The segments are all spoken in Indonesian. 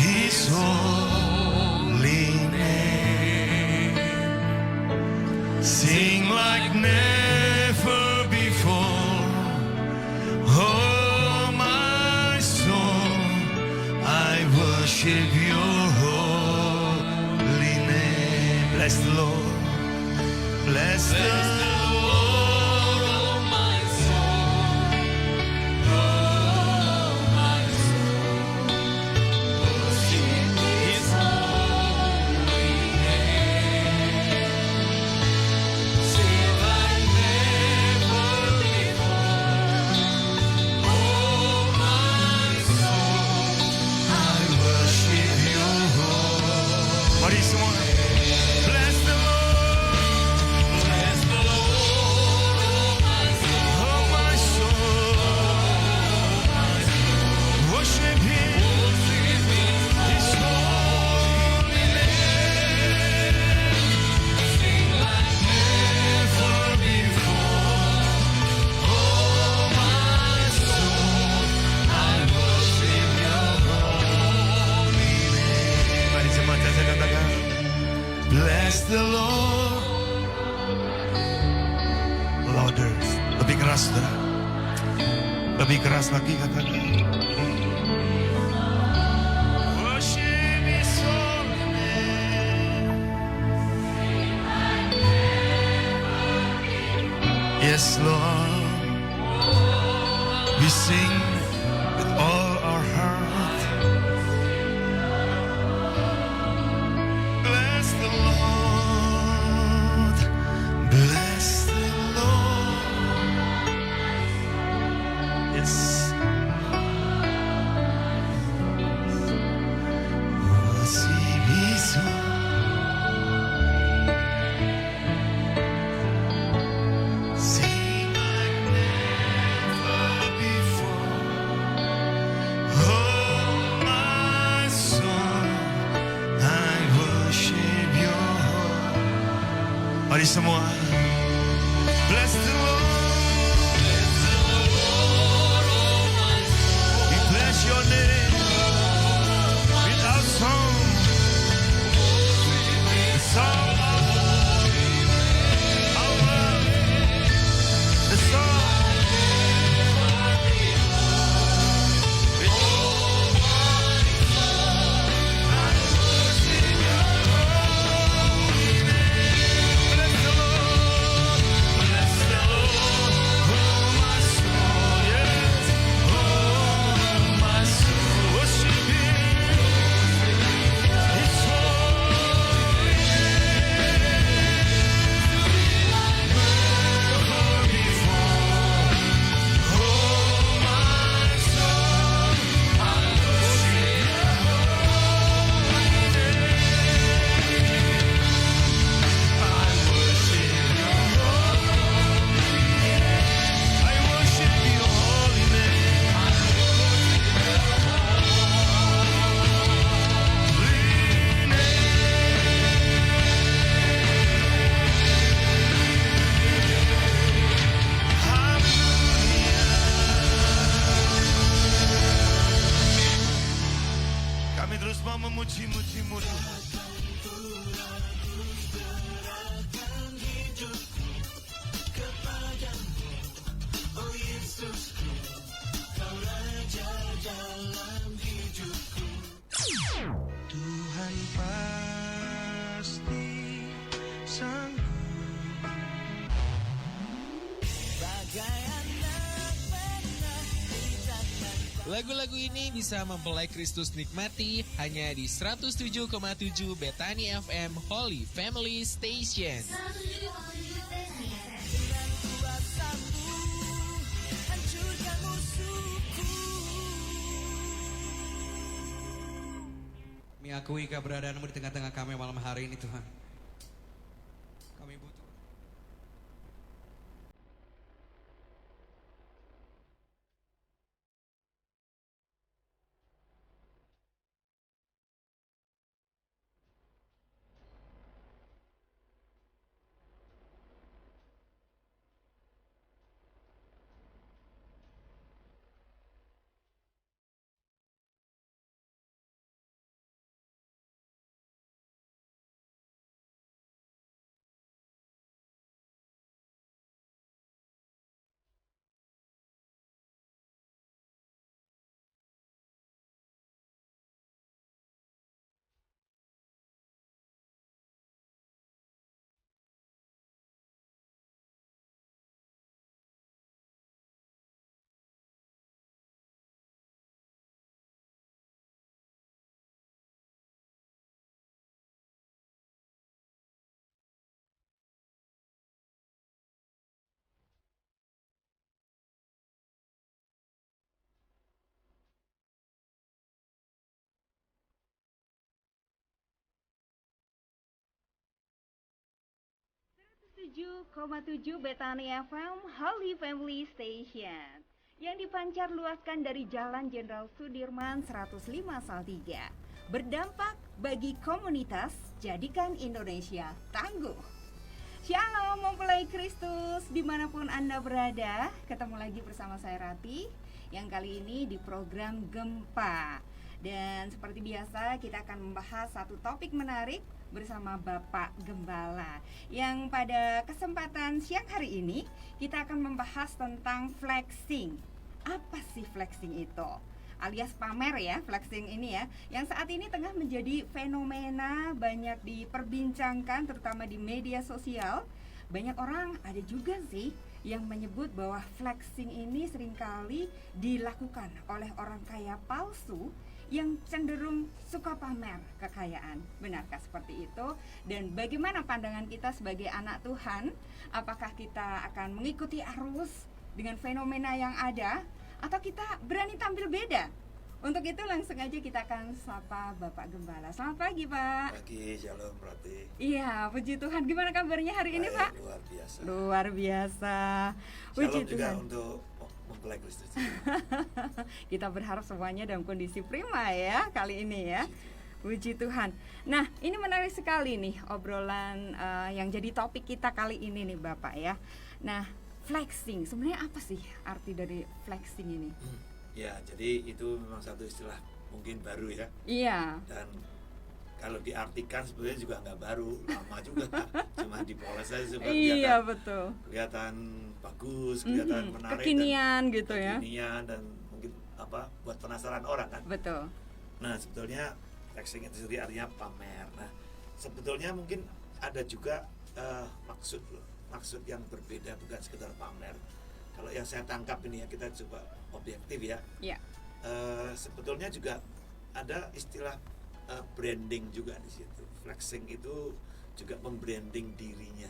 His holy name. Sing like never before. Oh, my soul, I worship your holy name. Bless the Lord. Bless the Lord. Mari semua. Bless the Lord. Bless the Lord. Oh my soul. Worship Him. His holy name. Sing like never before. Oh my soul, I worship your holy name. Mari semua saya katakan. Bless the Lord. Louder. Lebih keras, saudara. Lebih keras lagi katakan. Worship His holy name. Yes, Lord. We sing with all our heart. Bless the Lord. Bless the Lord. Yes. Worship His Sing like never before. Oh, my soul, I worship your heart. Mari semua. Bless the Lord. We bless your name with our song. The song of our love. The song. Bless the Lord. Bless the Lord. Oh, my soul. Yes. Oh, my soul. Worship Him. His holy name. Never before. Oh, my soul, I worship your holy name. I worship your holy name. I worship your holy name. Kami terus mau memuji-muji-Mu Tuhan. Tuhan pasti sanggup. Lagu-lagu ini bisa mempelai Kristus nikmati hanya di 107,7 Betani FM Holy Family Station. Mengakui keberadaanmu di tengah-tengah kami malam hari ini Tuhan. 7,7 Betani FM Holy Family Station yang dipancar luaskan dari Jalan Jenderal Sudirman 105 Salatiga. Berdampak bagi komunitas, jadikan Indonesia tangguh. Shalom mempelai Kristus dimanapun Anda berada. Ketemu lagi bersama saya Rati, yang kali ini di program Gempa. Dan seperti biasa kita akan membahas satu topik menarik bersama Bapak Gembala. Yang pada kesempatan siang hari ini kita akan membahas tentang flexing. Apa sih flexing itu? Alias pamer ya, flexing ini ya, yang saat ini tengah menjadi fenomena, banyak diperbincangkan terutama di media sosial. Banyak orang, ada juga sih yang menyebut bahwa flexing ini seringkali dilakukan oleh orang kaya palsu yang cenderung suka pamer kekayaan. Benarkah seperti itu? Dan bagaimana pandangan kita sebagai anak Tuhan? Apakah kita akan mengikuti arus dengan fenomena yang ada, atau kita berani tampil beda? Untuk itu langsung aja kita akan sapa Bapak Gembala. Selamat pagi Pak. Pagi, shalom Rati. Iya, puji Tuhan. Gimana kabarnya hari ini Pak? Luar biasa. Luar biasa. Puji Shalom juga Tuhan. untuk mempelai Kristus. Kita berharap semuanya dalam kondisi prima ya kali ini ya. Puji Tuhan. Nah, ini menarik sekali nih obrolan yang jadi topik kita kali ini nih Bapak ya. Nah, flexing, sebenarnya apa sih arti dari flexing ini? Ya, jadi itu memang satu istilah mungkin baru ya. Iya. Dan kalau diartikan sebenarnya juga nggak baru, lama juga. Cuma dipoles aja supaya Iya betul. kelihatan bagus, kelihatan menarik, kekinian dan gitu ya. kekinian dan mungkin buat penasaran orang kan. Betul. Nah, sebetulnya flexing itu sendiri artinya pamer. Nah, sebetulnya mungkin ada juga maksud yang berbeda, bukan sekedar pamer. Kalau yang saya tangkap ini ya, kita coba objektif ya. Iya. Sebetulnya juga ada istilah branding juga di situ. Flexing itu juga membranding dirinya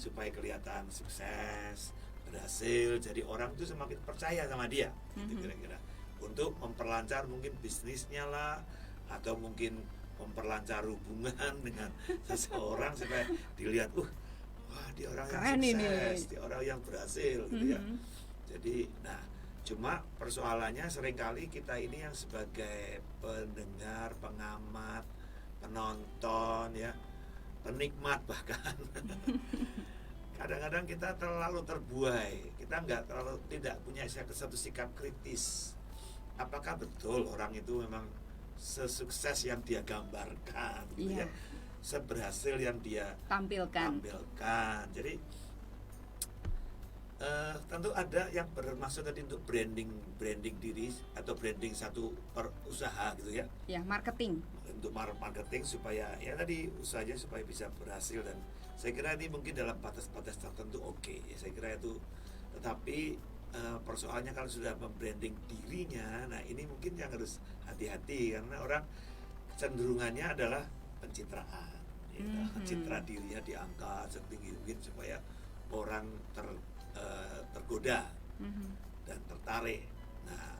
supaya kelihatan sukses, berhasil. Jadi orang itu semakin percaya sama dia, gitu kira-kira. Untuk memperlancar mungkin bisnisnya lah, atau mungkin memperlancar hubungan dengan seseorang supaya dilihat, wah dia orang Keren yang ini. sukses, dia orang yang berhasil gitu ya. Jadi, nah cuma persoalannya seringkali kita ini yang sebagai pendengar, pengamat, penonton ya, penikmat bahkan kadang-kadang kita terlalu terbuai, kita tidak punya satu sikap kritis. Apakah betul orang itu memang sesukses yang dia gambarkan gitu Iya. ya, seberhasil yang dia Tampilkan. Jadi tentu ada yang bermaksud tadi untuk branding diri atau branding satu usaha gitu ya, Ya, marketing. untuk marketing supaya ya tadi usahanya supaya bisa berhasil. Dan saya kira ini mungkin dalam batas-batas tertentu oke, ya saya kira itu. Tetapi persoalannya kalau sudah membranding dirinya, nah ini mungkin yang harus hati-hati, karena orang cenderungannya adalah pencitraan, citra dirinya diangkat setinggi mungkin supaya orang tergoda dan tertarik. Nah,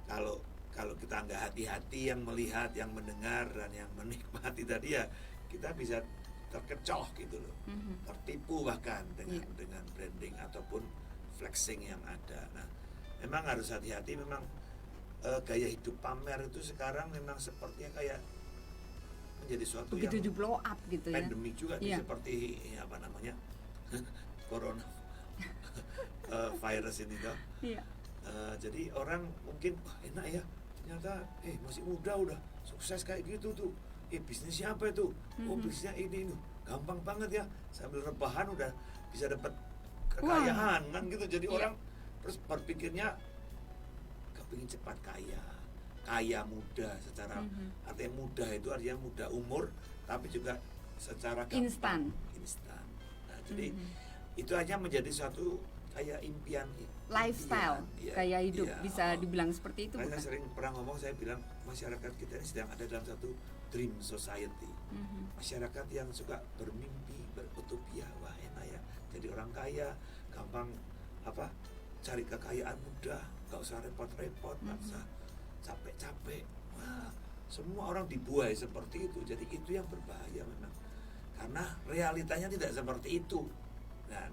kalau kita nggak hati-hati yang melihat, yang mendengar dan yang menikmati tadi ya, kita bisa terkecoh gitu loh, tertipu bahkan dengan branding ataupun flexing yang ada. Nah, memang harus hati-hati. Memang gaya hidup pamer itu sekarang memang sepertinya kayak menjadi suatu Begitu yang di blow up gitu ya. pandemi juga Iya. seperti apa namanya corona virus ini toh. Iya. Jadi orang mungkin enak ya, ternyata masih muda udah sukses kayak gitu tuh. Bisnisnya apa itu? Bisnisnya ini gampang banget ya, sambil rebahan udah bisa dapat kekayaan kan gitu. Jadi orang terus berpikirnya kepingin cepat kaya muda secara artinya muda itu artinya muda umur, tapi juga secara gampang, instan. Nah, jadi itu hanya menjadi suatu kayak impian Lifestyle, ya, gaya hidup, iya. bisa dibilang seperti itu Saya bukan? sering pernah ngomong, saya bilang masyarakat kita ini sedang ada dalam satu dream society. Masyarakat yang suka bermimpi, berutopia, wah enak ya jadi orang kaya, gampang cari kekayaan mudah, nggak usah repot-repot, nggak usah capek-capek. Wah, semua orang dibuai seperti itu. Jadi itu yang berbahaya memang, karena realitanya tidak seperti itu. Dan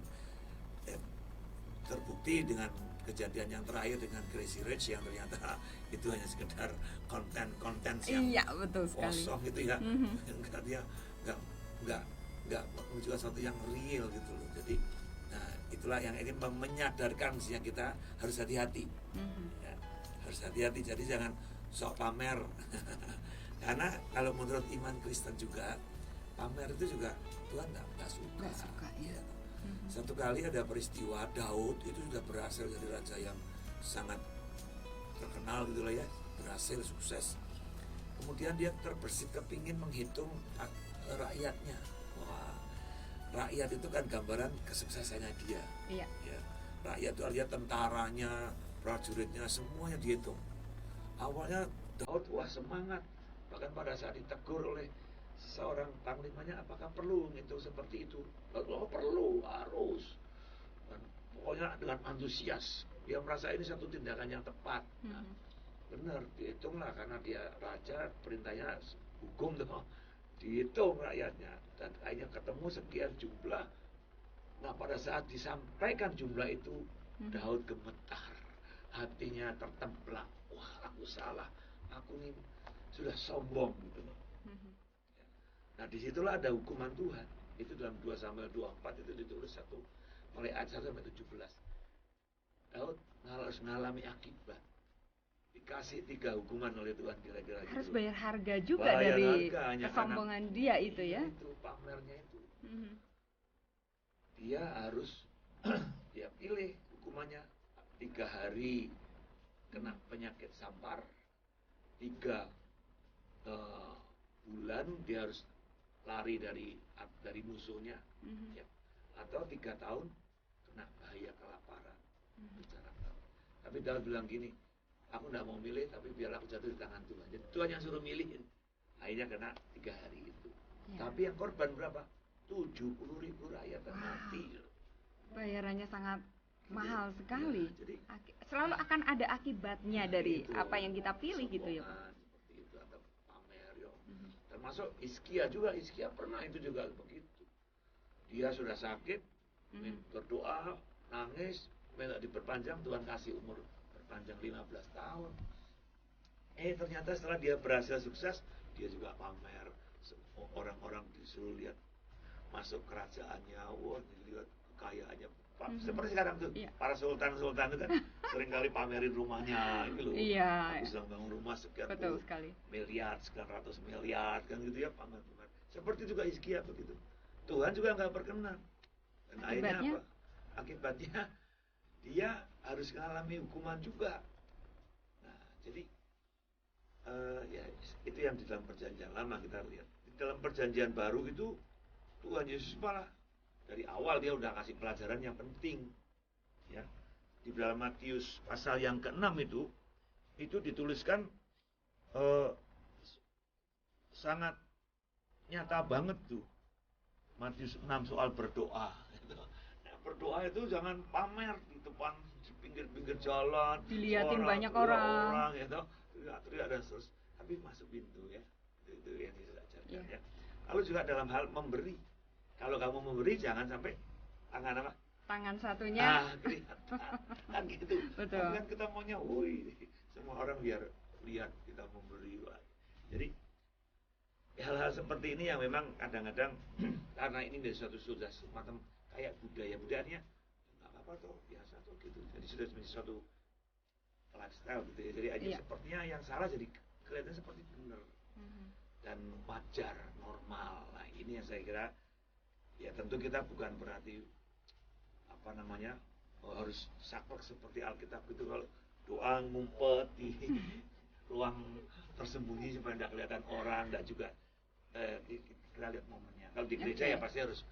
terbukti dengan kejadian yang terakhir dengan Crazy Rich yang ternyata itu hanya sekedar konten yang Iya, betul sekali. kosong gitu ya. Enggak, dia nggak menunjukkan sesuatu yang real gitu loh. Jadi nah itulah yang ini menyadarkan sih yang kita harus hati-hati. Ya, harus hati-hati, jadi jangan sok pamer. Karena kalau menurut iman Kristen juga pamer itu juga Tuhan nggak suka. Nggak suka, ya. Satu kali ada peristiwa Daud itu sudah berhasil jadi raja yang sangat terkenal gitu lah ya, berhasil sukses. Kemudian dia terbersit kepingin menghitung rakyatnya. Wah, rakyat itu kan gambaran kesuksesannya dia. Iya. Ya, rakyat itu lihat tentaranya, prajuritnya, semuanya dihitung. Awalnya Daud wah semangat, bahkan pada saat ditegur oleh seorang panglimanya, apakah perlu ngitung seperti itu? Oh perlu, harus. Dan pokoknya dengan antusias, dia merasa ini satu tindakan yang tepat. Nah, benar, dihitunglah karena dia raja, perintahnya hukum tuh, dihitung rakyatnya dan akhirnya ketemu sekian jumlah. Nah pada saat disampaikan jumlah itu, Daud gemetar, hatinya tertemplak. Wah aku salah, aku ini sudah sombong gitu loh. Nah disitulah ada hukuman Tuhan. Itu dalam 2 Samuel 24 itu ditulis mulai ayat 1 sampai 17. Daud harus mengalami akibat. Dikasih 3 hukuman oleh Tuhan kira-kira gitu. Harus bayar harga juga Bayar dari harga, hanya kesombongan dia itu ya. Itu pamernya itu. Dia harus dia pilih hukumannya 3 hari kena penyakit sampar, 3 bulan dia harus lari dari musuhnya, ya. Atau 3 tahun kena bahaya kelaparan. Tapi Daud bilang gini, aku tidak mau milih, tapi biar aku jatuh di tangan Tuhan. Jadi Tuhan yang suruh milihin. Akhirnya kena 3 hari itu. Ya. Tapi yang korban berapa? 70.000 rakyat yang mati. Bayarannya sangat mahal sekali. Ya, jadi Selalu akan ada akibatnya dari itu, apa yang kita pilih gitu ya, Pak. seperti itu atau pamer ya. Termasuk Hizkia juga, Hizkia pernah itu juga begitu. Dia sudah sakit, berdoa, nangis, minta diperpanjang, Tuhan kasih umur berpanjang 15 tahun. Ternyata setelah dia berhasil sukses, dia juga pamer. Orang-orang disuruh lihat masuk kerajaannya, wah dilihat kekayaannya. Seperti sekarang tuh, Iya. para sultan-sultan itu kan sering kali pamerin rumahnya gitu loh. Iya. Aku sedang bangun rumah sekian Betul puluh sekali. miliar, sekian ratus miliar, kan gitu ya, pamer-pamer. Seperti juga Hizkia begitu. Tuhan juga nggak berkenan. Dan akhirnya Akibatnya? apa? Akibatnya dia harus mengalami hukuman juga. Nah, jadi ya itu yang di dalam perjanjian lama kita lihat. Di dalam perjanjian baru itu Tuhan Yesus malah dari awal dia udah kasih pelajaran yang penting. Ya. Di dalam Matius pasal yang ke-6 itu dituliskan sangat nyata banget tuh. Matius 6 soal berdoa. Nah, berdoa itu jangan pamer di depan di pinggir-pinggir jalan. Dilihatin banyak orang. Gitu. Teriak dan terus. Tapi masuk pintu ya. Itu yang diajarkan Iya. ya. Lalu juga dalam hal memberi. Kalau kamu memberi jangan sampai tangan apa? Tangan satunya. Kelihatan. Kan gitu. Betul. Tapi kan kita maunya, wih, semua orang biar lihat kita memberi. Wah. Jadi hal-hal seperti ini yang memang kadang-kadang karena ini menjadi sudah semacam kayak budayanya nggak apa-apa tuh, biasa tuh gitu. Jadi sudah menjadi suatu lifestyle gitu ya. Jadi aja Iya. sepertinya yang salah jadi kelihatan seperti benar dan wajar, normal. Nah ini yang saya kira ya tentu kita bukan berarti apa namanya harus saklek seperti Alkitab gitu, kalau doa ngumpet di ruang tersembunyi supaya tidak kelihatan orang, tidak juga kita lihat momennya. Kalau di gereja ya pasti harus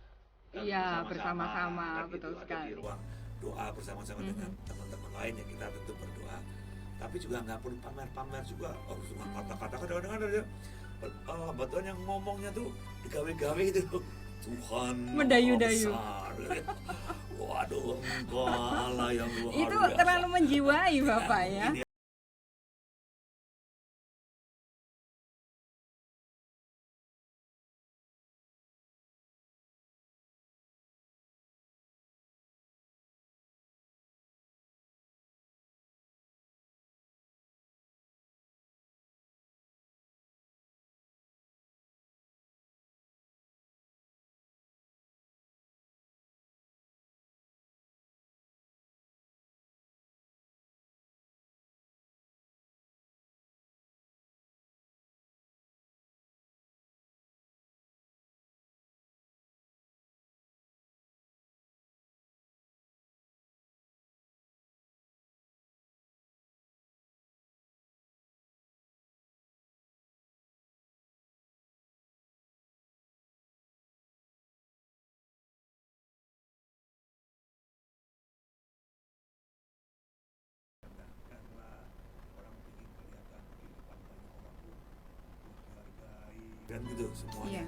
Iya, bersama-sama, kan betul gitu. Ada sekali. di ruang doa bersama-sama dengan teman-teman lain yang kita tentu berdoa. Tapi juga nggak perlu pamer-pamer juga. Harus dengan kata-kata kadang-kadang ada ya. Betul yang ngomongnya tuh digawe-gawe itu Tuhan Mendayu-dayu. Maha besar. Waduh, engkau Allah yang luar Itu biasa. terlalu menjiwai Bapak ya. Ini semuanya. Iya.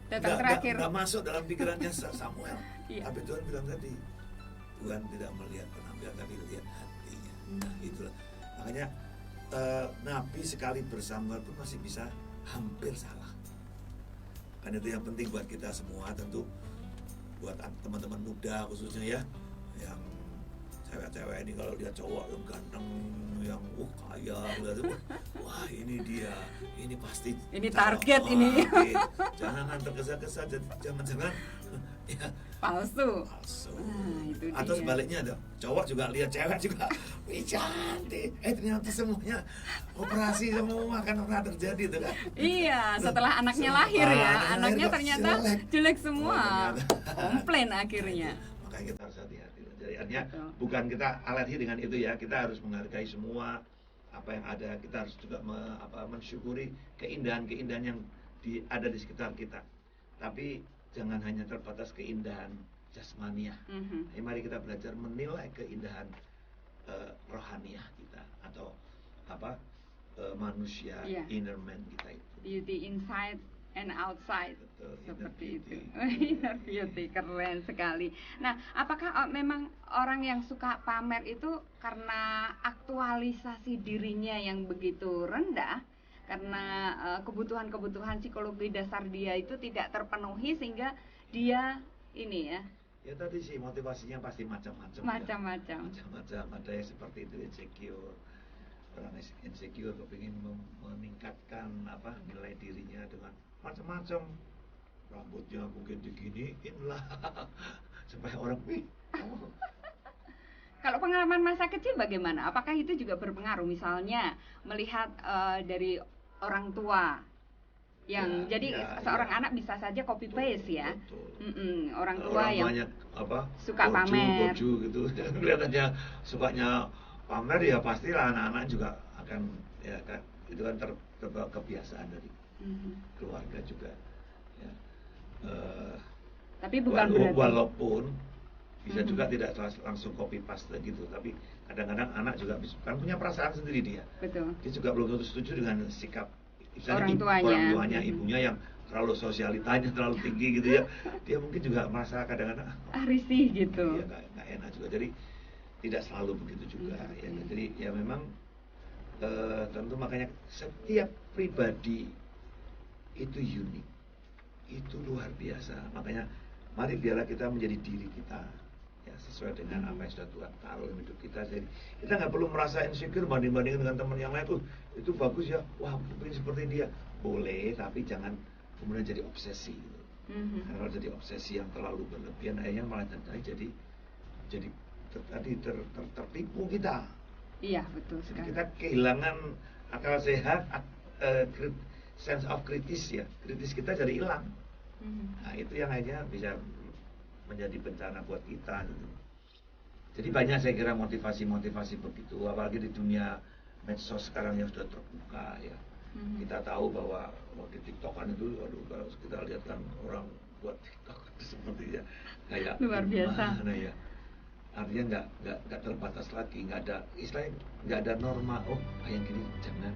Datang terakhir. Nggak masuk dalam pikirannya Samuel. Iya. Tapi Tuhan bilang tadi, Tuhan tidak melihat penampilan tapi melihat hatinya. Nah, itulah. Makanya Nabi sekali bersamuel pun masih bisa hampir salah. Karena itu yang penting buat kita semua, tentu buat teman-teman muda khususnya ya, yang cewek-cewek ini kalau lihat cowok yang ganteng, yang kaya, wah ini dia, ini pasti Ini target ini. Jangan tergesa-gesa, jangan-jangan ya Palsu. palsu. Nah, itu Atau dia. sebaliknya ada cowok juga lihat cewek juga, wih cantik, ternyata semuanya operasi semua kan pernah terjadi itu kan. Iya, setelah anaknya lahir ya, anaknya ternyata jelek semua. Komplain akhirnya. Makanya kita harus hati-hati. Jadi artinya Betul. bukan kita alergi dengan itu ya, kita harus menghargai semua apa yang ada. Kita harus juga mensyukuri keindahan-keindahan yang ada di sekitar kita. Tapi jangan hanya terbatas keindahan jasmaniah. Mhm. Mari kita belajar menilai keindahan rohaniah kita atau manusia, Iya. inner man kita itu. Beauty inside and outside. Betul, inner Seperti itu. beauty. Inner beauty, keren sekali. Nah, apakah memang orang yang suka pamer itu karena aktualisasi dirinya yang begitu rendah? Karena kebutuhan-kebutuhan psikologi dasar dia itu tidak terpenuhi sehingga dia ini ya, Ya tadi sih motivasinya pasti macam-macam. macam-macam. Ya. Macam-macam. Ada yang seperti itu insecure. Orang insecure kepingin meningkatkan nilai dirinya dengan macam-macam. Rambutnya mungkin diginiin lah supaya orang oh, Kalau pengalaman masa kecil bagaimana? Apakah itu juga berpengaruh? Misalnya melihat dari orang tua yang Ya, jadi ya, seorang ya. anak bisa saja copy paste ya. betul. Orang tua Orang yang banyak suka pamer. boju gitu. Kelihatannya sukanya pamer ya pastilah anak-anak juga akan ya kan itu kan terbawa kebiasaan dari Mhm. keluarga juga. Ya. Tapi bukan berarti Walaupun bisa Mhm. juga tidak langsung copy paste gitu, tapi kadang-kadang anak juga kan punya perasaan sendiri dia. betul. Dia juga belum tentu setuju dengan sikap misalnya Orang tuanya. orang tuanya, Mhm. ibunya yang terlalu sosialitanya terlalu tinggi gitu ya. Dia mungkin juga merasa kadang-kadang Risih gitu. ya nggak enak juga. Jadi tidak selalu begitu juga ya. Mhm. Jadi ya memang Tentu makanya setiap pribadi itu unik, itu luar biasa. Makanya mari biarlah kita menjadi diri kita, ya sesuai dengan apa yang sudah Tuhan taruh dalam hidup kita. Jadi kita nggak perlu merasa insecure banding-bandingin dengan teman yang lain. Itu bagus ya, wah mungkin seperti dia. Boleh, tapi jangan kemudian jadi obsesi gitu. Kalau jadi obsesi yang terlalu berlebihan, akhirnya malah jadi tertipu kita. Iya, betul Jadi sekali. kita kehilangan akal sehat, sense of kritis ya, kritis kita jadi hilang. Nah itu yang akhirnya bisa menjadi bencana buat kita gitu. Jadi banyak saya kira motivasi-motivasi begitu, apalagi di dunia medsos sekarang yang sudah terbuka ya. Kita tahu bahwa di TikTokan itu, aduh kalau kita lihat kan orang buat TikTok itu sepertinya kayak Luar biasa. gimana ya. Artinya nggak terbatas lagi, nggak ada istilahnya, nggak ada norma. Oh yang gini jangan,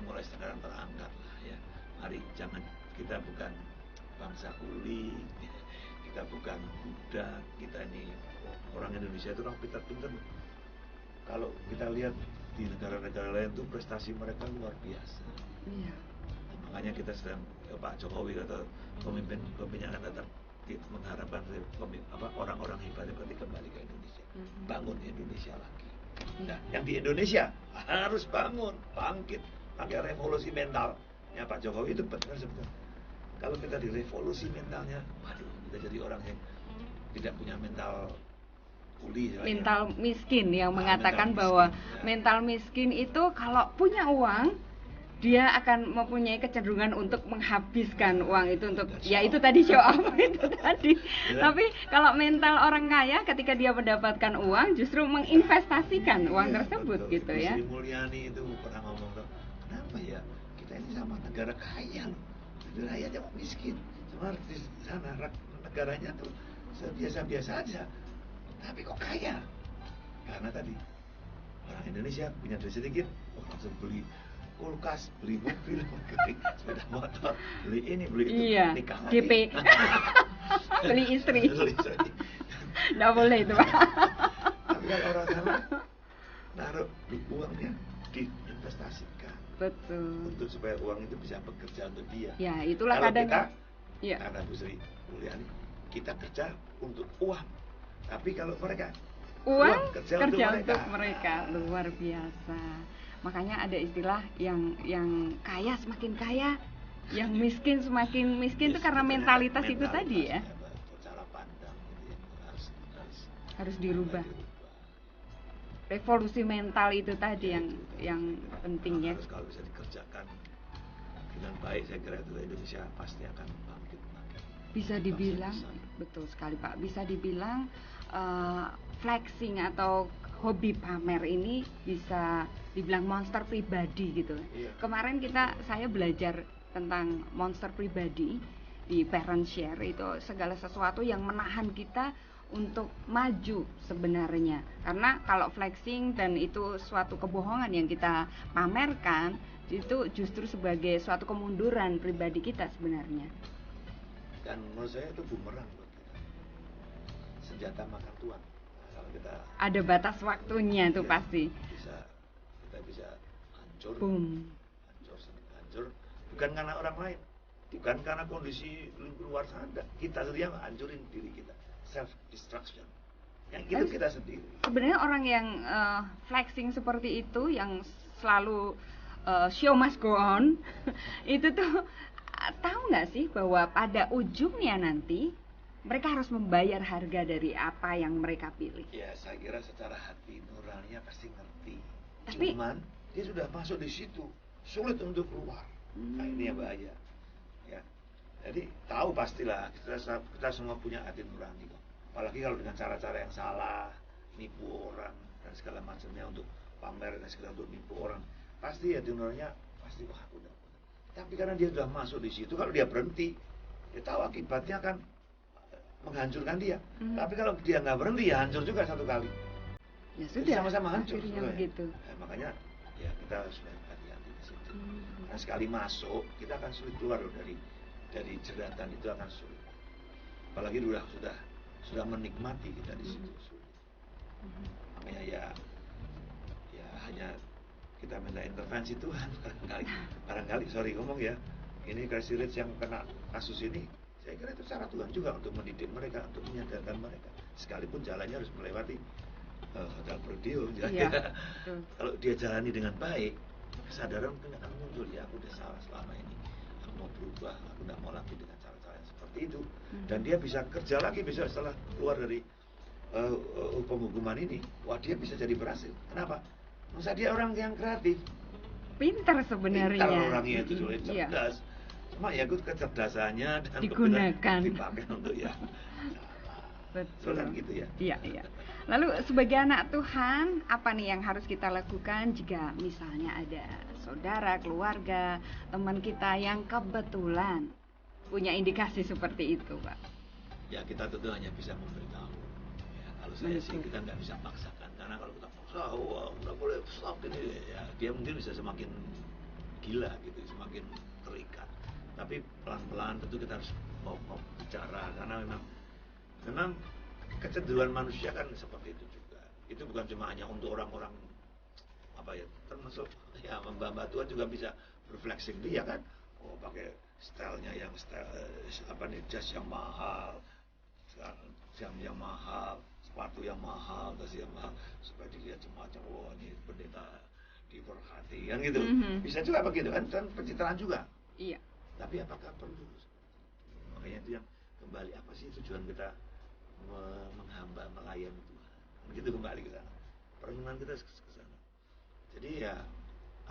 mulai sekarang terangkat lah ya. Mari jangan, kita bukan bangsa kuli, kita bukan budak, kita ini orang Indonesia itu orang pintar-pintar. Kalau kita lihat di negara-negara lain tuh prestasi mereka luar biasa. Iya. Makanya kita sedang Pak Jokowi atau pemimpin yang akan datang mengharapkan orang-orang hebat seperti kembali ke Indonesia, bangun Indonesia lagi. Nah, yang di Indonesia harus bangun, bangkit, pakai revolusi mental. Ya Pak Jokowi itu benar sebenarnya. Kalau kita direvolusi mentalnya, waduh, kita jadi orang yang tidak punya mental kuli. Mental miskin yang mengatakan bahwa mental miskin itu kalau punya uang dia akan mempunyai kecenderungan untuk menghabiskan uang itu untuk ya itu tadi show off itu tadi. Tapi kalau mental orang kaya ketika dia mendapatkan uang justru menginvestasikan uang tersebut betul. gitu ya. Sri Mulyani itu pernah ngomong, kenapa ya kita ini sama negara kaya loh, rakyatnya kok miskin. Cuma di sana negaranya tuh biasa-biasa aja, tapi kok kaya? Karena tadi orang Indonesia punya duit sedikit, langsung beli kulkas, beli mobil, beli sepeda motor, beli ini, beli itu, Iya, nikah DP. lagi. Beli istri. Beli istri. Nggak boleh itu Pak. Tapi kalau orang sana naruh uangnya diinvestasikan Betul. untuk supaya uang itu bisa bekerja untuk dia. Ya itulah Kalau kadang. kita, Ya. karena Bu Sri Mulyani, kita kerja untuk uang. Tapi kalau mereka Uang kerja kerja untuk untuk mereka luar biasa. Makanya ada istilah yang kaya semakin kaya, yang miskin semakin miskin itu karena mentalitas itu tadi ya. Cara pandang itu yang Harus dirubah. Revolusi mental itu tadi yang penting ya. Harus kalau bisa dikerjakan dengan baik, saya kira itu Indonesia pasti akan bangkit lagi. Bisa dibilang betul sekali Pak. Bisa dibilang flexing atau hobi pamer ini bisa dibilang monster pribadi gitu. Iya. Kemarin saya belajar tentang monster pribadi di Parent Share, itu segala sesuatu yang menahan kita untuk maju sebenarnya. Karena kalau flexing dan itu suatu kebohongan yang kita pamerkan, itu justru sebagai suatu kemunduran pribadi kita sebenarnya. Dan menurut saya itu bumerang buat kita. Senjata makan tuan. Nah, kalau kita Ada batas waktunya tuh ya, pasti. kita bisa hancur. Boom. Hancur bukan karena orang lain, bukan karena kondisi luar sana. Kita sendiri yang hancurin diri kita. Self destruction. Yang itu kita sendiri. Sebenarnya orang yang flexing seperti itu, yang selalu show must go on, itu tuh tahu nggak sih bahwa pada ujungnya nanti mereka harus membayar harga dari apa yang mereka pilih. Ya, saya kira secara hati nuraninya pasti ngerti. Tapi- Cuman dia sudah masuk di situ, sulit untuk keluar. Nah, ini yang bahaya. Ya. Jadi tahu pastilah kita semua punya hati nurani kok. Apalagi kalau dengan cara-cara yang salah, nipu orang dan segala macamnya untuk pamer dan segala untuk nipu orang, pasti hati nuraninya pasti wah udah. Tapi karena dia sudah masuk di situ, kalau dia berhenti, dia tahu akibatnya akan menghancurkan dia. Tapi kalau dia nggak berhenti, ya hancur juga satu kali. Ya Jadi sudah, sama-sama hancur akhirnya sebenarnya. begitu. Makanya ya kita harus hati-hati di situ. Karena sekali masuk, kita akan sulit keluar loh dari jeratan itu, akan sulit. Apalagi sudah menikmati kita di situ sulit. Makanya ya hanya kita minta intervensi Tuhan barangkali sorry ngomong ya, ini Crazy Rich yang kena kasus ini, saya kira itu cara Tuhan juga untuk mendidik mereka, untuk menyadarkan mereka, sekalipun jalannya harus melewati hotel Prodeo. Iya, betul. Kalau dia jalani dengan baik, kesadaran mungkin akan muncul, ya aku udah salah selama ini, aku mau berubah, aku tidak mau lagi dengan cara-cara yang seperti itu. Dan dia bisa kerja lagi besok setelah keluar dari penghukuman ini. Wah, dia bisa jadi berhasil. Kenapa? Masa dia orang yang kreatif, Pintar sebenarnya. pintar orangnya itu, sulit, Iya. cerdas. Cuma ya ikut kecerdasannya dan Digunakan. dipakai untuk ya Betul. kan gitu ya. Iya, iya. Lalu sebagai anak Tuhan, apa nih yang harus kita lakukan jika misalnya ada saudara, keluarga, teman kita yang kebetulan punya indikasi seperti itu, Pak? Ya kita tentu hanya bisa memberitahu. Ya, kalau saya sih Betul. kita nggak bisa paksakan, karena kalau kita paksa, wah nggak boleh stop ini, ya dia mungkin bisa semakin gila gitu, semakin terikat. Tapi pelan-pelan tentu kita harus mau bicara, karena memang kecenderungan manusia kan seperti itu juga. Itu bukan cuma hanya untuk orang-orang apa ya, termasuk ya mbak Tuhan juga bisa refleksing dia kan, oh pakai stylenya yang style apa nih, jas yang mahal, jam yang mahal, sepatu yang mahal, tas yang mahal, supaya dilihat semacam wah ini pendeta diberkati kan gitu. Bisa juga begitu kan, dan pencitraan juga. Iya. Tapi apakah perlu? Makanya itu yang kembali, apa sih tujuan kita menghamba, melayani Tuhan? Begitu kembali ke sana. Perenungan kita ke sana. Jadi ya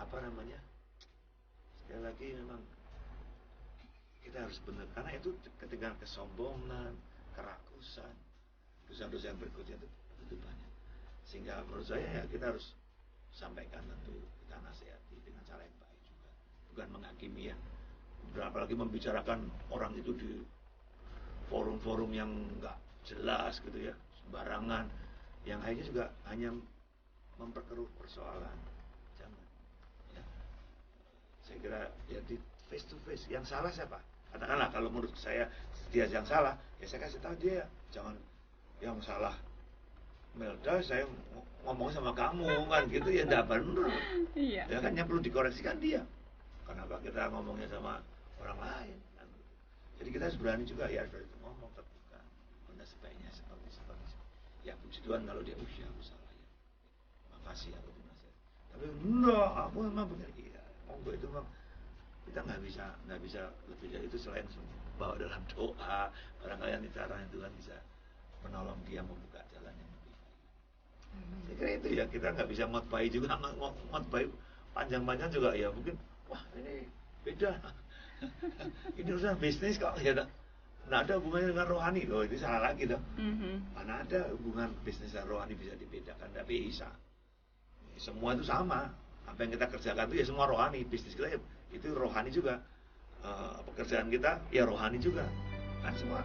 apa namanya? Sekali lagi memang kita harus benar, karena itu ketika kesombongan, kerakusan, dosa-dosa yang berikutnya itu banyak. Sehingga menurut saya ya kita harus sampaikan, tentu kita nasihati dengan cara yang baik juga, bukan menghakimi ya. Apalagi membicarakan orang itu di forum-forum yang nggak jelas gitu ya, sembarangan, yang akhirnya juga hanya memperkeruh persoalan. Jangan ya. Saya kira ya di face to face, yang salah siapa? Katakanlah kalau menurut saya dia yang salah, ya saya kasih tahu dia, jangan yang salah Melda, saya ngomong sama kamu kan gitu ya, enggak benar. Iya. Ya kan yang perlu dikoreksikan dia. Kenapa kita ngomongnya sama orang lain kan? Jadi kita harus berani juga ya, harus ngomong terbuka. Anda sebaiknya seperti ya, puji Tuhan kalau dia usia aku salah ya, makasih aku dinasihat. Tapi enggak, aku memang benar. Iya, monggo itu memang kita nggak bisa lebih dari itu selain bawa dalam doa. Barangkali nanti caranya Tuhan bisa menolong dia membuka jalan yang lebih baik. Saya kira itu ya, kita nggak bisa ngotbahi juga, ngotbahi panjang-panjang juga ya, mungkin wah ini beda. Ini urusan bisnis kok ya, nggak ada hubungannya dengan rohani. Oh itu salah lagi dong. Mana ada hubungan bisnis dan rohani bisa dibedakan? Tapi bisa. Semua itu sama. Apa yang kita kerjakan itu ya semua rohani. Bisnis kita ya, itu rohani juga. Pekerjaan kita ya rohani juga. Kan semua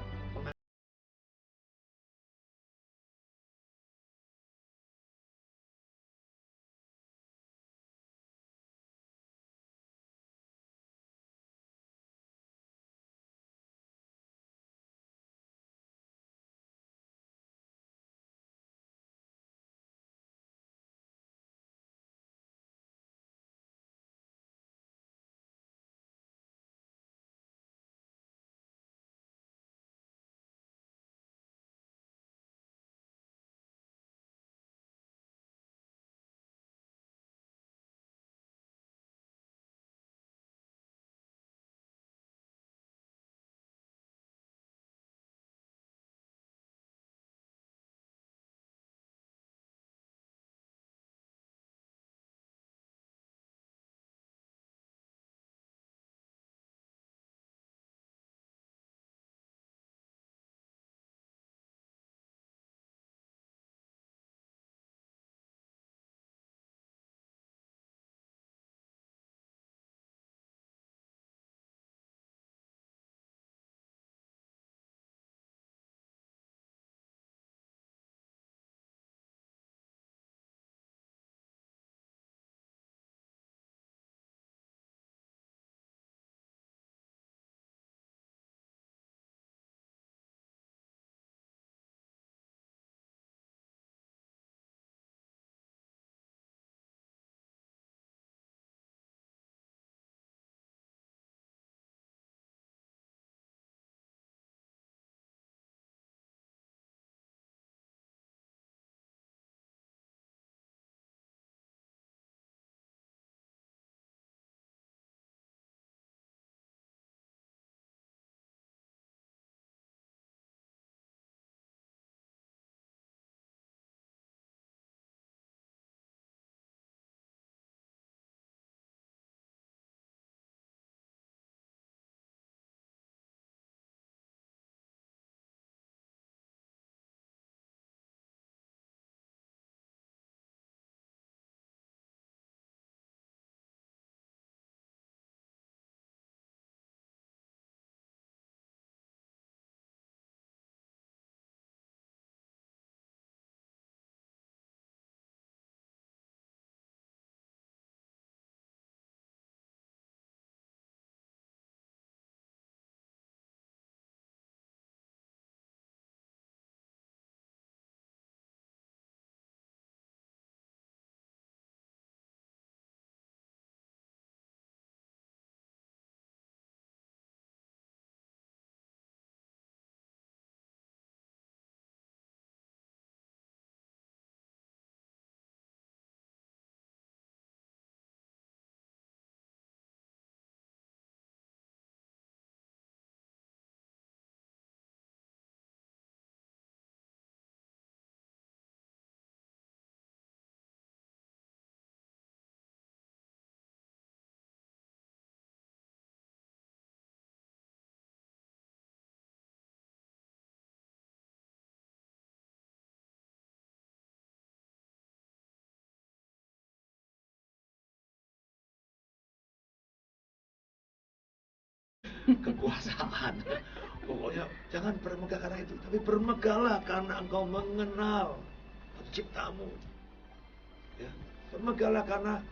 kekuasaan. Pokoknya jangan bermegah karena itu, tapi bermegahlah karena engkau mengenal penciptamu. Ya, bermegahlah karena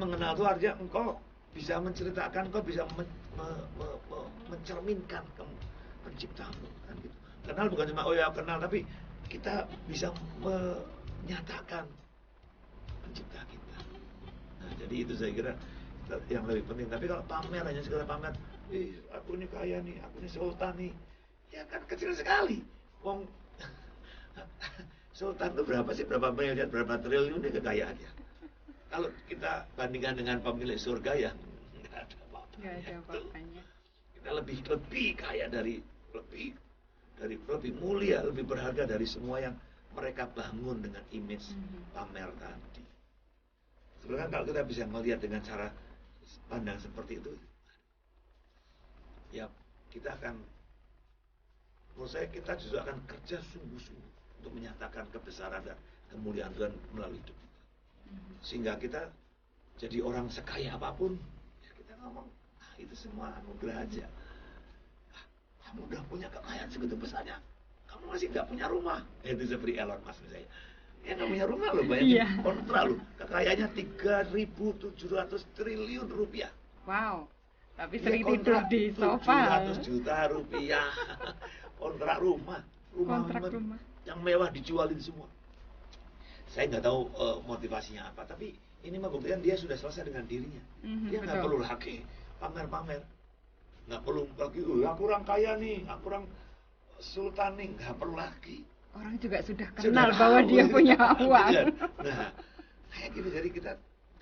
mengenal itu artinya engkau bisa menceritakan, engkau bisa mencerminkan penciptamu kan gitu. Kenal bukan cuma oh ya kenal, tapi kita bisa menyatakan pencipta kita. Nah, jadi itu saya kira yang lebih penting. Tapi kalau pamer, hanya segala pamer, aku ini kaya nih, aku ini sultan nih, ya kan kecil sekali. Wong sultan itu berapa sih, berapa miliar, berapa triliun dia kekayaannya. Kalau kita bandingkan dengan pemilik surga ya nggak ada apa-apanya. Kita lebih kaya lebih mulia, lebih berharga dari semua yang mereka bangun dengan image pamer tadi. Sebenarnya kalau kita bisa melihat dengan cara pandang seperti itu, ya kita akan, menurut saya kita justru akan kerja sungguh-sungguh untuk menyatakan kebesaran dan kemuliaan Tuhan melalui hidup kita. Sehingga kita jadi orang sekaya apapun, ya kita ngomong, itu semua anugerah aja. Kamu udah punya kekayaan segitu besarnya, kamu masih nggak punya rumah. Itu seperti Elon Musk misalnya. Ya nggak punya rumah loh, bayangin kontra loh. Kekayaannya 3.700 triliun rupiah. Wow. Tapi Dia sering tidur di sofa. 700 juta rupiah. Kontrak rumah. Kontrak rumah. Yang mewah dijualin semua. Saya nggak tahu motivasinya apa, tapi ini membuktikan dia sudah selesai dengan dirinya. Dia nggak perlu lagi pamer-pamer. Nggak perlu lagi, aku orang kaya nih, aku orang sultan nih, nggak perlu lagi. Orang juga sudah kenal bahwa dia punya uang. Nah, kayak gitu, jadi kita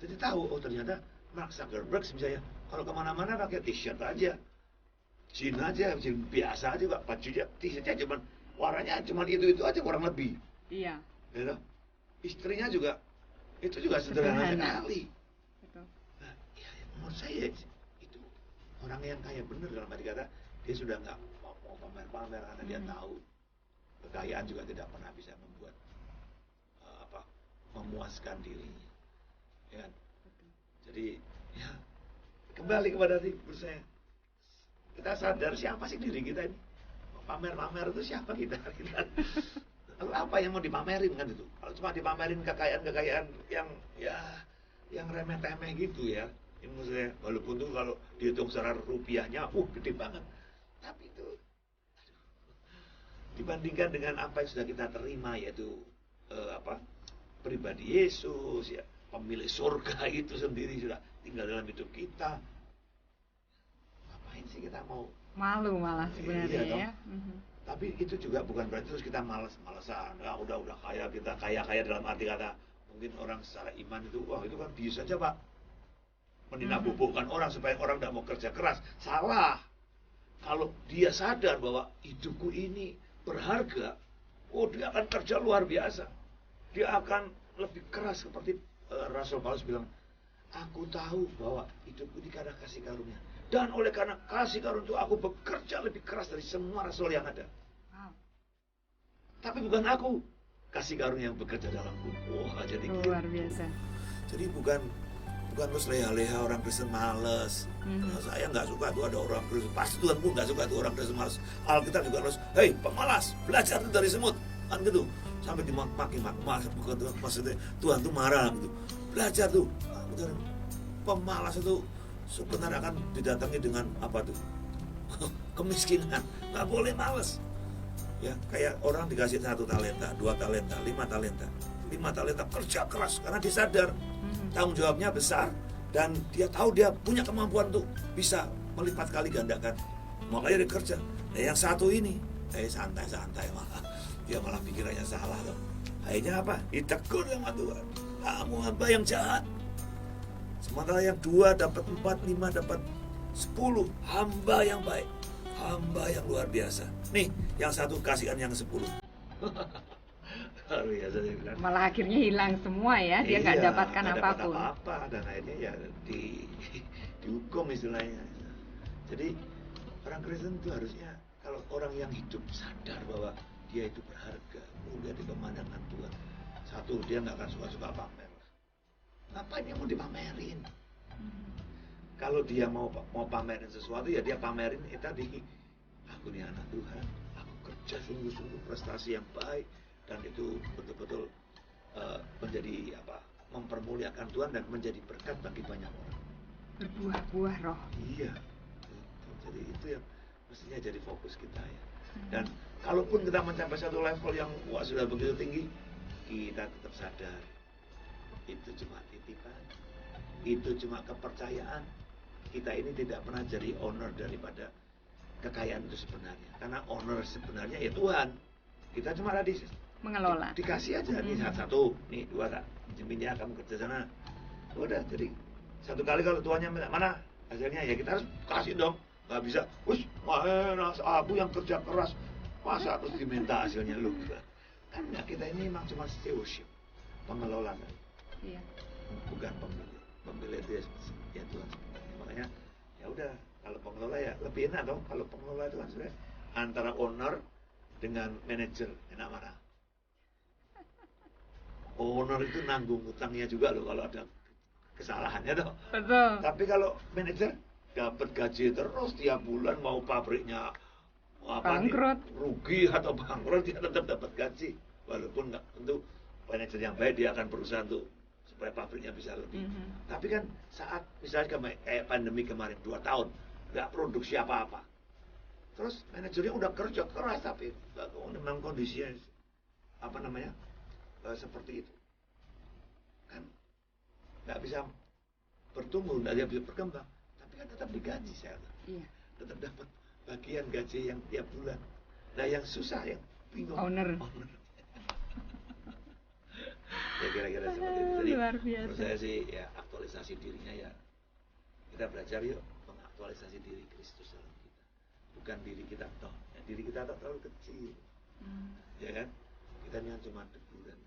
jadi tahu, oh ternyata Mark Zuckerberg misalnya, kalau kemana-mana pakai t-shirt aja, jeans aja, jeans biasa aja, Pak, bajunya, t-shirtnya cuman warnanya cuman itu aja kurang lebih. Iya. Gitu. Istrinya juga, itu juga sederhana sekali. Betul. Nah, ya, menurut saya itu orang yang kaya bener dalam arti kata, dia sudah nggak mau pamer-pamer karena dia tahu kekayaan juga tidak pernah bisa membuat memuaskan dirinya. Ya. Jadi ya kembali kepada diri saya. Kita sadar siapa sih diri kita ini. Pamer-pamer itu siapa kita? Lalu apa yang mau dipamerin kan itu? Kalau cuma dipamerin kekayaan-kekayaan yang remeh-temeh gitu ya. Ini menurut saya, walaupun tuh kalau dihitung secara rupiahnya, gede banget. Tapi itu dibandingkan dengan apa yang sudah kita terima, yaitu pribadi Yesus, ya, pemilik surga itu sendiri sudah tinggal dalam hidup kita. Ngapain sih kita mau malu malah sebenarnya iya, ya. Tapi itu juga bukan berarti terus kita malas-malasan. Ya, udah kaya, kita kaya dalam arti kata mungkin orang secara iman itu, wah itu kan bisa saja Pak meninabobokan orang supaya orang tidak mau kerja keras. Salah. Kalau dia sadar bahwa hidupku ini berharga, dia akan kerja luar biasa. Dia akan lebih keras seperti Rasul Paulus bilang, aku tahu bahwa hidupku ini karena kasih karunia. Dan oleh karena kasih karunia itu aku bekerja lebih keras dari semua rasul yang ada. Wow. Tapi bukan aku, kasih karunia yang bekerja dalamku. Wah, jadi luar biasa. Jadi bukan terus leha-leha orang Kristen males. Saya nggak suka tuh ada orang Kristen. Pasti Tuhan pun nggak suka tuh orang Kristen males. Alkitab juga harus, hei pemalas, belajar dari semut. Kan gitu. Sampai dimaki-maki. Maksudnya Tuhan tuh marah gitu. Belajar tuh. Pemalas itu sebenarnya akan didatangi dengan apa tuh? Kemiskinan. Nggak boleh males. Ya, kayak orang dikasih 1 talenta, 2 talenta, 5 talenta. 5 talenta kerja keras karena dia sadar tanggung jawabnya besar dan dia tahu dia punya kemampuan untuk bisa melipat kali gandakan. Makanya dia kerja. Nah, yang satu ini santai-santai malah. Dia malah pikirannya salah loh. Akhirnya apa? Ditegur sama Tuhan. Kamu hamba yang jahat. Sementara yang 2 dapat 4, 5 dapat 10. Hamba yang baik. Hamba yang luar biasa. Nih, yang satu kasihkan yang 10. Malah akhirnya hilang semua ya, dia nggak dapatkan apapun. Dan akhirnya ya dihukum istilahnya. Jadi orang Kristen itu harusnya, kalau orang yang hidup sadar bahwa dia itu berharga, mulia di pemandangan Tuhan. Satu, dia nggak akan suka-suka pamer. Ngapain dia mau dipamerin? Kalau dia mau pamerin sesuatu ya dia pamerin tadi, aku nih anak Tuhan, aku kerja sungguh-sungguh prestasi yang baik dan itu betul-betul menjadi mempermuliakan Tuhan dan menjadi berkat bagi banyak orang. Berbuah-buah roh. Iya, gitu. Jadi itu yang mestinya jadi fokus kita ya. Dan kalaupun kita mencapai satu level yang sudah begitu tinggi, kita tetap sadar itu cuma titipan, itu cuma kepercayaan. Kita ini tidak pernah jadi owner daripada kekayaan itu sebenarnya. Karena owner sebenarnya ya Tuhan. Kita cuma ada Mengelola. dikasih aja nih satu, nih dua tak, jaminnya kamu kerja sana. Udah, jadi satu kali kalau tuannya mana hasilnya ya kita harus kasih dong. Gak bisa, mana aku yang kerja keras masa terus diminta hasilnya lu. Kan enggak, kita ini memang cuma stewardship, pengelola kan. Iya. Bukan pemilik. Pemilik itu ya Tuhan sebenarnya. Makanya ya udah, kalau pengelola ya lebih enak dong. Kalau pengelola itu kan sebenarnya antara owner dengan manajer, enak mana? Owner itu nanggung utangnya juga loh kalau ada kesalahannya toh. Betul. Tapi kalau manajer dapat gaji terus tiap bulan, mau pabriknya Bangkrut, rugi atau bangkrut, dia tetap dapat gaji. Walaupun nggak, tentu manajer yang baik dia akan berusaha untuk supaya pabriknya bisa lebih. Tapi kan saat misalnya kayak pandemi kemarin 2 tahun nggak produksi apa-apa, terus manajernya udah kerja keras tapi memang kondisinya seperti itu, kan nggak bisa bertumbuh, nggak bisa berkembang, tapi kan tetap digaji saya. Iya. Tetap dapat bagian gaji yang tiap bulan. Nah yang susah, yang bingung Owner. Ya kira-kira seperti itu. Jadi Luar biasa. menurut saya sih ya aktualisasi dirinya ya, kita belajar yuk mengaktualisasi diri Kristus dalam kita, bukan diri kita toh. Ya, diri kita toh terlalu kecil, ya kan? Kita ini kan cuma debu dan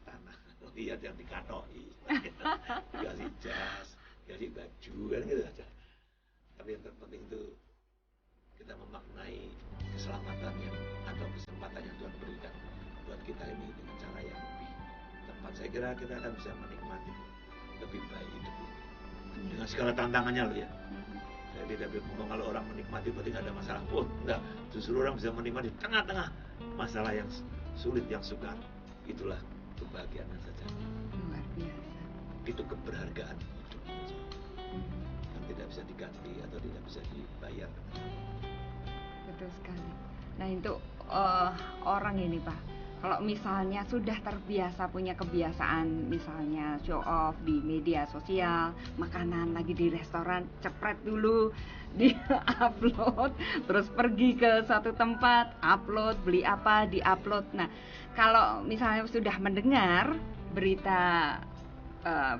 tanah. Lihat yang dikatoi, dikasih jas, dikasih baju kan gitu aja. Tapi yang terpenting itu kita memaknai keselamatan yang atau kesempatan yang Tuhan berikan buat kita ini dengan cara yang lebih tepat. Saya kira kita akan bisa menikmati lebih baik hidup ini dengan segala tantangannya loh ya. Saya tidak ngomong kalau orang menikmati berarti nggak ada masalah. Enggak, justru orang bisa menikmati tengah-tengah masalah yang sulit, yang sukar. Itulah kebahagiaan yang sejati. Luar biasa. Itu keberhargaan hidup yang tidak bisa diganti atau tidak bisa dibayar. Betul sekali. Nah itu orang ini Pak, kalau misalnya sudah terbiasa punya kebiasaan misalnya show off di media sosial, makanan lagi di restoran, cepret dulu di upload, terus pergi ke suatu tempat, upload, beli apa, di upload. Nah kalau misalnya sudah mendengar berita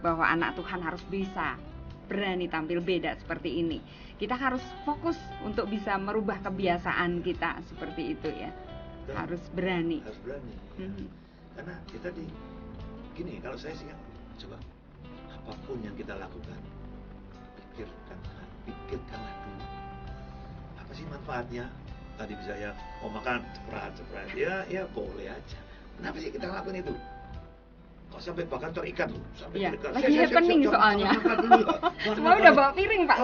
bahwa anak Tuhan harus bisa berani tampil beda seperti ini, kita harus fokus untuk bisa merubah kebiasaan kita seperti itu ya. Harus berani. Harus berani. Ya. Karena kita gini, kalau saya sih coba apapun yang kita lakukan, pikirkanlah dulu. Apa sih manfaatnya? Tadi bisa ya, mau makan cepret, ya boleh aja. Kenapa sih kita lakukan itu? Kok sampai bahkan terikat tuh, sampai Iya, terikat. lagi happening soalnya. Semua Jangan udah bawa piring Pak.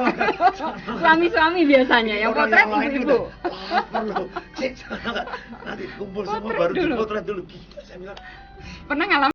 Suami-suami biasanya, yang potret ibu-ibu. Nanti kumpul semua Potret baru dulu. dipotret dulu. Gila, saya bilang Pernah ngalamin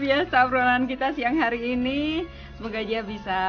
biasa obrolan kita siang hari ini. Semoga aja bisa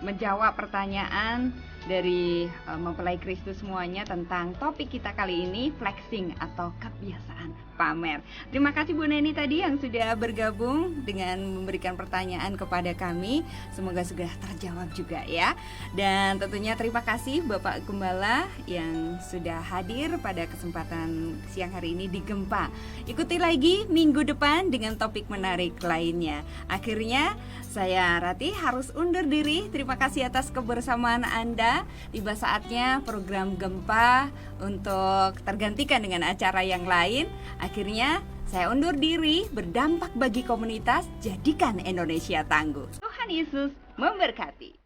menjawab pertanyaan dari mempelai Kristus semuanya tentang topik kita kali ini, flexing atau kebiasaan pamer. Terima kasih Bu Neni tadi yang sudah bergabung dengan memberikan pertanyaan kepada kami. Semoga sudah terjawab juga ya. Dan tentunya terima kasih Bapak Gembala yang sudah hadir pada kesempatan siang hari ini di Gempa. Ikuti lagi minggu depan dengan topik menarik lainnya. Akhirnya saya Rati harus undur diri. Terima kasih atas kebersamaan Anda. Tiba saatnya program Gempa untuk tergantikan dengan acara yang lain. Akhirnya saya undur diri, berdampak bagi komunitas, jadikan Indonesia tangguh. Tuhan Yesus memberkati.